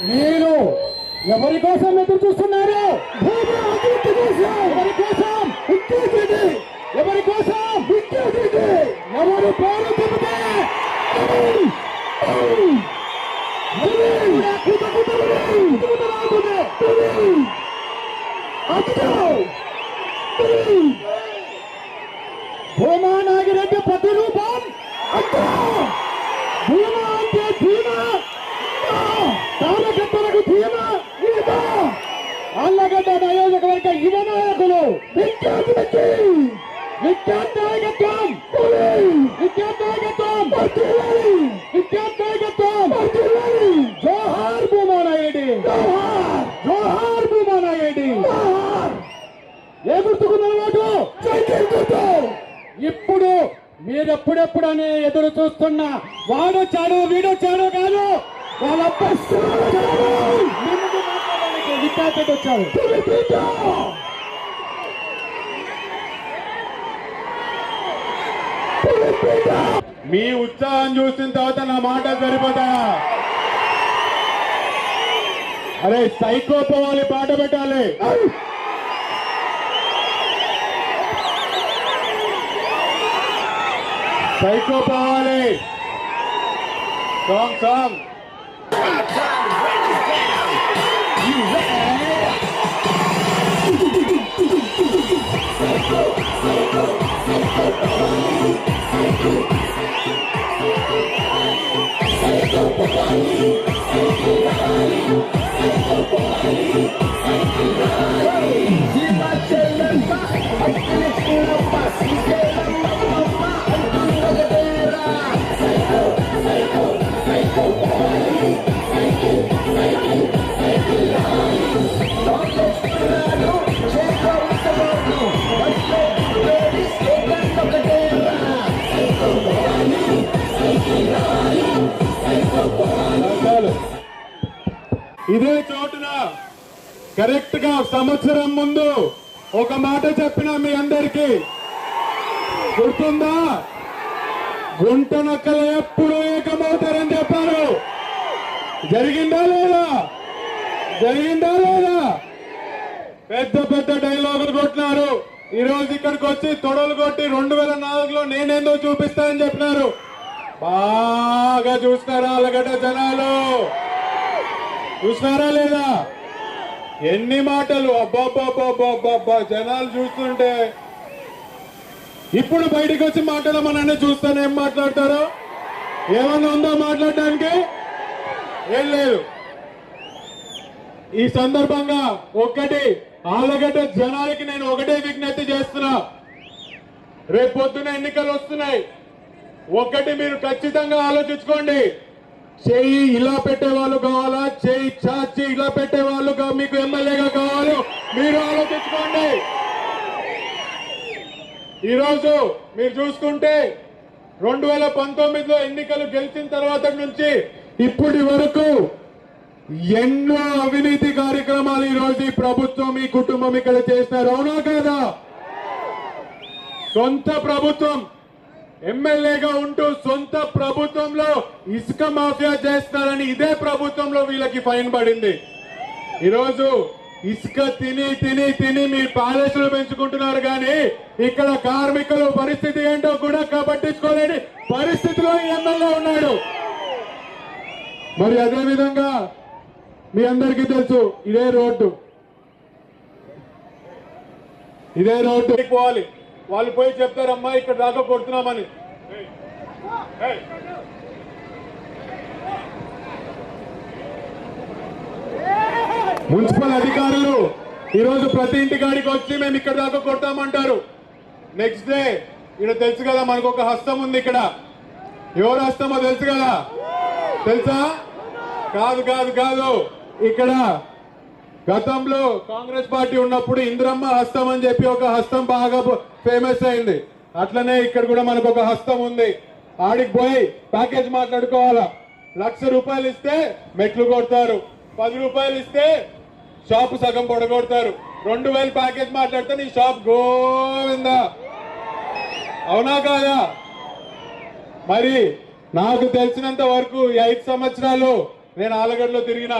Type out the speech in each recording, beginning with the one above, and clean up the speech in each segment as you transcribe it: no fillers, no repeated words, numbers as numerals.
మీరు ఎవరి కోసం ఎదురు చూస్తున్నారు? ఎవరి కోసం? ఎవరి కోసం? ఎవరు పేరు చెబితే భూమా నాగిరెడ్డి ప్రతిరూపం. భూమా అంటే ధీమా, కార్యకర్తలకు ధీమా. ఆళ్లగడ్డ నియోజకవర్గ యువ నాయకులు విద్యార్థులకి విద్యార్థినాయకత్వం, విద్యార్థినాయకత్వం, విద్యార్థినాయకత్వం. జోహార్ భూమా నాయుడి, జోహార్ భూమా నాయుడి. ఏ గుర్తుకున్నారు? ఇప్పుడు మీరెప్పుడెప్పుడని ఎదురు చూస్తున్న వాడొచ్చాడు వీడొచ్చాడు కాదు, వాళ్ళ విద్యార్థి వచ్చాడు. మీ ఉత్సాహం చూసిన తర్వాత నా మాట సరిపోతా? అరే సైకో పోవాలి, పాట పెట్టాలి. సైకో పోవాలి. సాంగ్ సాంగ్ ఇదే చోటున కరెక్ట్ గా సంవత్సరం ముందు ఒక మాట చెప్పిన మీ అందరికీ గుర్తుందా? గుంట నక్కలు ఎప్పుడు ఏకమవుతారని చెప్పారు. జరిగిందా లేదా? జరిగిందా లేదా? పెద్ద పెద్ద డైలాగులు కొట్టినారు. ఈ రోజు ఇక్కడికి వచ్చి తొడలు కొట్టి 2004లో నేనేందో చూపిస్తానని చెప్పినారు. బాగా చూసినారా ఆళ్లగడ్డ జనాలు? చూసినారా లేదా? ఎన్ని మాటలు! అబ్బాబ్బాబ్బాబ్బా, జనాలు చూస్తుంటే ఇప్పుడు బయటకు వచ్చి మాట్లాడమననే చూస్తాను. ఏం మాట్లాడతారో? ఏమన్నా ఉందో మాట్లాడడానికి? ఏం లేదు. ఈ సందర్భంగా ఒక్కటి ఆళ్లగడ్డ జనాలకి నేను ఒకటే విజ్ఞప్తి చేస్తున్నా. రేపు పొద్దున ఎన్నికలు వస్తున్నాయి. ఒక్కటి మీరు ఖచ్చితంగా ఆలోచించుకోండి. చేయి ఇలా పెట్టే వాళ్ళు కావాలా, చేయి చాచి ఇలా పెట్టే వాళ్ళు మీకు ఎమ్మెల్యేగా కావాలో మీరు ఆలోచించుకోండి. ఈరోజు మీరు చూసుకుంటే 2019లో ఎన్నికలు గెలిచిన తర్వాత నుంచి ఇప్పటి వరకు ఎన్నో అవినీతి కార్యక్రమాలు ఈ రోజు ఈ ప్రభుత్వం ఈ కుటుంబం ఇక్కడ చేస్తున్నారు. అవునా కాదా? సొంత ప్రభుత్వం ఎమ్మెల్యేగా ఉంటూ సొంత ప్రభుత్వంలో ఇసుక మాఫియా చేస్తారని ఇదే ప్రభుత్వంలో వీళ్ళకి ఫైన్ పడింది. ఈరోజు ఇసుక తిని తిని తిని మీ ప్యాలెస్లు పెంచుకుంటున్నారు కానీ ఇక్కడ కార్మికుల పరిస్థితి ఏంటో కూడా పట్టించుకోలేని పరిస్థితిలో ఎమ్మెల్యే ఉన్నాడు. మరి అదే విధంగా మీ అందరికీ తెలుసు, ఇదే రోడ్డు పోవాలి. వాళ్ళు పోయి చెప్తారమ్మా ఇక్కడ దాకా కొడుతున్నామని. మున్సిపల్ అధికారులు ఈరోజు ప్రతి ఇంటి కాడికి వచ్చి మేము ఇక్కడ దాకా కొడతామంటారు. నెక్స్ట్ డే ఇక్కడ తెలుసు కదా మనకు ఒక హస్తం ఉంది. ఇక్కడ ఎవరు హస్తమో తెలుసు కదా? తెలుసా? కాదు కాదు కాదు. ఇక్కడ గతంలో కాంగ్రెస్ పార్టీ ఉన్నప్పుడు ఇందిరమ్మ హస్తం అని చెప్పి ఒక హస్తం బాగా ఫేమస్ అయింది. అట్లనే ఇక్కడ కూడా మనకు ఒక హస్తం ఉంది. ఆడికి పోయి ప్యాకేజ్ మాట్లాడుకోవాలా. 1,00,000 రూపాయలు ఇస్తే మెట్లు కొడతారు, 10 రూపాయలు ఇస్తే షాపు సగం పొడగొడతారు. 2,000 ప్యాకేజ్ మాట్లాడితే నీ షాప్ గోవిందా. అవునా కాదా? మరి నాకు తెలిసినంత వరకు ఈ 5 సంవత్సరాలు నేను ఆలగడ్డలో తిరిగిన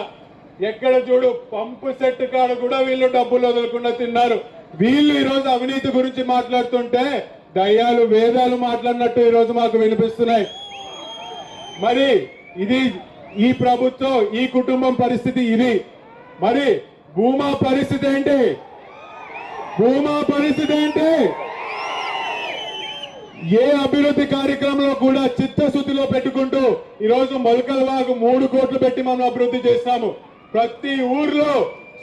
ఎక్కడ చూడు పంపు సెట్ కాడ కూడా వీళ్ళు డబ్బులు వదలకుండా తిన్నారు. వీళ్ళు ఈ రోజు అవినీతి గురించి మాట్లాడుతుంటే దయ్యాలు వేదాలు మాట్లాడినట్టు ఈ రోజు మాకు వినిపిస్తున్నాయి. మరి ఇది ఈ ప్రభుత్వం ఈ కుటుంబం పరిస్థితి ఇది. మరి భూమా పరిస్థితి ఏంటి? భూమా పరిస్థితి ఏంటి? ఏ అభివృద్ధి కార్యక్రమంలో కూడా చిత్తశుద్ధిలో పెట్టుకుంటూ ఈరోజు మొలకలవాగు 3 కోట్లు పెట్టి మనం అభివృద్ధి చేస్తాము. ప్రతి ఊర్లో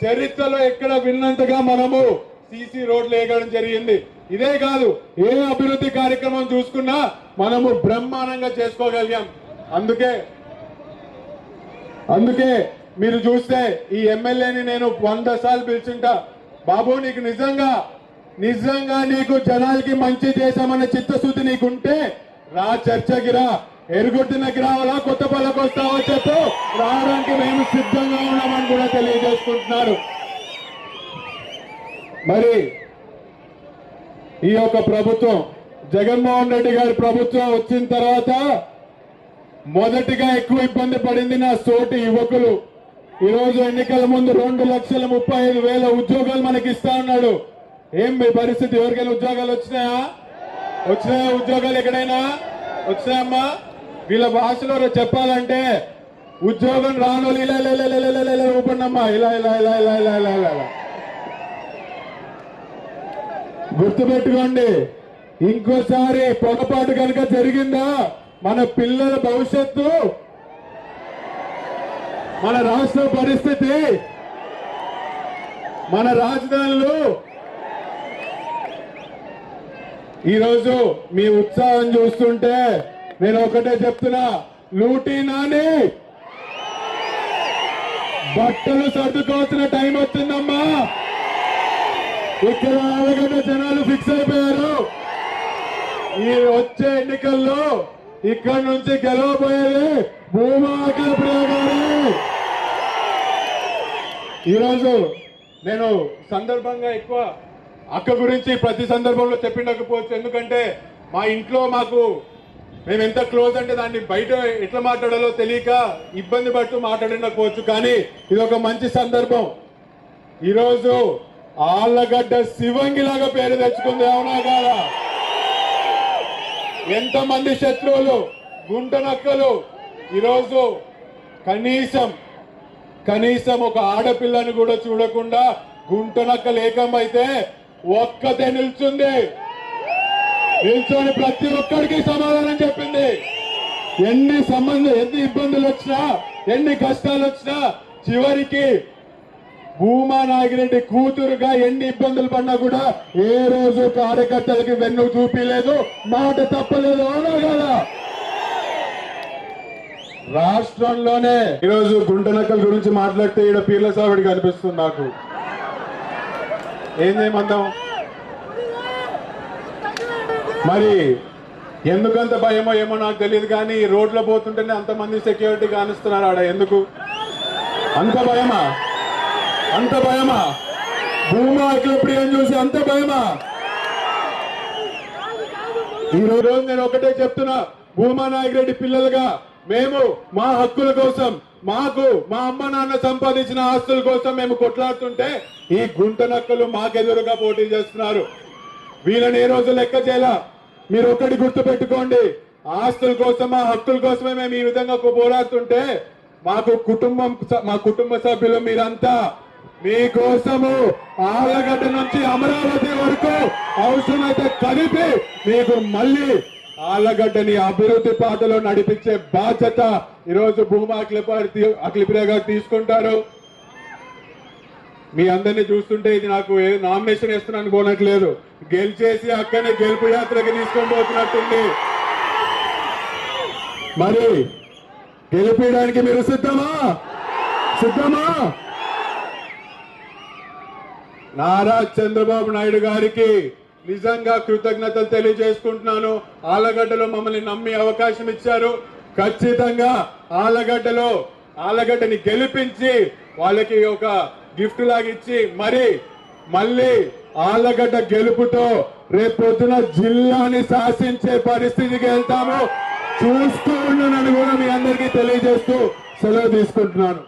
చరిత్రలో ఎక్కడ విన్నంతగా మనము సీసీ రోడ్లు వేయడం జరిగింది. ఇదే కాదు, ఏ అభివృద్ధి కార్యక్రమం చూసుకున్నా మనము బ్రహ్మాండంగా చేసుకోగలిగాం. అందుకే మీరు చూస్తే ఈ ఎమ్మెల్యేని నేను 100 సార్లు పిలిచింటా, బాబు నీకు నిజంగా నీకు జనాలకి మంచి చేశామన్న చిత్తశుద్ధి నీకుంటే రా, చర్చకి రా, ఎరుగుట్టినకి రావాలా, కొత్తపల్లికి వస్తావో చెప్పు, రావడానికి మేము సిద్ధంగా ఉన్నామని కూడా తెలియజేసుకుంటున్నారు. మరి ఈ యొక్క ప్రభుత్వం జగన్మోహన్ రెడ్డి గారి ప్రభుత్వం వచ్చిన తర్వాత మొదటిగా ఎక్కువ ఇబ్బంది పడింది నా తోటి యువకులు. ఈరోజు ఎన్నికల ముందు 2,35,000 ఉద్యోగాలు మనకి ఇస్తా ఉన్నాడు. ఏం మీ పరిస్థితి? ఎవరికైనా ఉద్యోగాలు వచ్చినాయా? ఉద్యోగాలు ఎక్కడైనా వచ్చినాయమ్మా? వీళ్ళ భాషలో చెప్పాలంటే ఉద్యోగం రాను ఇలా ఊపండమ్మా, ఇలా గుర్తుపెట్టుకోండి. ఇంకోసారి పొరపాటు కనుక జరిగిందా మన పిల్లల భవిష్యత్తు, మన రాష్ట్ర పరిస్థితి, మన రాజధానులు. ఈరోజు మీ ఉత్సాహం చూస్తుంటే నేను ఒకటే చెప్తున్నా, లూటీ నాని బట్టలు సర్దుకోవాల్సిన టైం వచ్చిందమ్మా. ఇక్కడ ఆలగడ్డ జనాలు ఫిక్స్ అయిపోయారు. ఈ వచ్చే ఎన్నికల్లో ఇక్కడి నుంచి గెలవబోయేది భూమా అఖిలప్రియ గారు. ఈరోజు నేను సందర్భంగా ఎక్కువ అక్క గురించి ప్రతి సందర్భంలో చెప్పిండకపోవచ్చు. ఎందుకంటే మా ఇంట్లో మేము ఎంత క్లోజ్ అంటే దాన్ని బయట ఎట్లా మాట్లాడాలో తెలియక ఇబ్బంది పడుతూ మాట్లాడకపోవచ్చు. కానీ ఇది ఒక మంచి సందర్భం. ఈరోజు ఆళ్లగడ్డ శివంగిలాగా పేరు తెచ్చుకుంది, అవునా కాదా? ఎంతమంది శత్రువులు, గుంటనక్కలు ఈరోజు కనీసం ఒక ఆడపిల్లని కూడా చూడకుండా గుంటనక్కలు ఏకమైతే ఒక్కతే నిల్చొని ప్రతి ఒక్కరికి సమాధానం చెప్పింది. ఎన్ని ఇబ్బందులు వచ్చినా, ఎన్ని కష్టాలు వచ్చినా చివరికి భూమా నాగిరెడ్డి కూతురుగా ఎన్ని ఇబ్బందులు పడినా కూడా ఏ రోజు కార్యకర్తలకి వెన్ను చూపిలేదు, మాట తప్పలేదు, అవునా కదా? రాష్ట్రంలోనే ఈరోజు గుంటనక్కల గురించి మాట్లాడితే ఈడ పీర్ల సావిడి కనిపిస్తుంది నాకు. ఏం చేయమందాం? మరి ఎందుకంత భయమో ఏమో నాకు తెలియదు, కానీ రోడ్లో పోతుంటేనే అంతమంది సెక్యూరిటీ కానిస్తున్నారు ఆడ. ఎందుకు అంత భయమా? భూమా అఖిలప్రియం చూసి అంత భయమా? ఈ రోజు నేను ఒకటే చెప్తున్నా, భూమా నాగిరెడ్డి పిల్లలుగా మేము మా హక్కుల కోసం, మా అమ్మ నాన్న సంపాదించిన ఆస్తుల కోసం మేము కొట్లాడుతుంటే ఈ గుంటనక్కలు మాకెదురుగా పోటీ చేస్తున్నారు. వీళ్ళని ఏ రోజు లెక్క చేయాలా? మీరు ఒకటి గుర్తు పెట్టుకోండి, ఆస్తుల కోసం, మా హక్కుల కోసమే మేము ఈ విధంగా పోరాడుతుంటే మా కుటుంబ సభ్యులు మీరంతా మీకోసము ఆళ్లగడ్డ నుంచి అమరావతి వరకు అవసరమైతే కలిపి మీకు మళ్ళీ ఆళ్లగడ్డని అభివృద్ధి పాటలో నడిపించే బాధ్యత ఈరోజు భూమా అఖిలప్రియ గారు తీసుకుంటారు. మీ అందరినీ చూస్తుంటే ఇది నాకు నామినేషన్ వేస్తున్నాను పోనట్లేదు, గెలిచేసి అక్కనే గెలుపు యాత్రకి తీసుకొని పోతున్నట్టుంది. మరి గెలిపించడానికి మీరు సిద్ధమా? నారా చంద్రబాబు నాయుడు గారికి నిజంగా కృతజ్ఞతలు తెలియజేసుకుంటున్నాను. ఆళ్లగడ్డలో మమ్మల్ని నమ్మి అవకాశం ఇచ్చారు. ఖచ్చితంగా ఆళ్లగడ్డని గెలిపించి వాళ్ళకి ఒక గిఫ్ట్ లాగిచ్చి మళ్ళీ ఆళ్లగడ్డ గెలుపుతో రేపొద్దున జిల్లాని శాసించే పరిస్థితికి వెళ్తాము. చూస్తూ ఉన్నానని కూడా మీ అందరికీ తెలియజేస్తూ సెలవు తీసుకుంటున్నాను.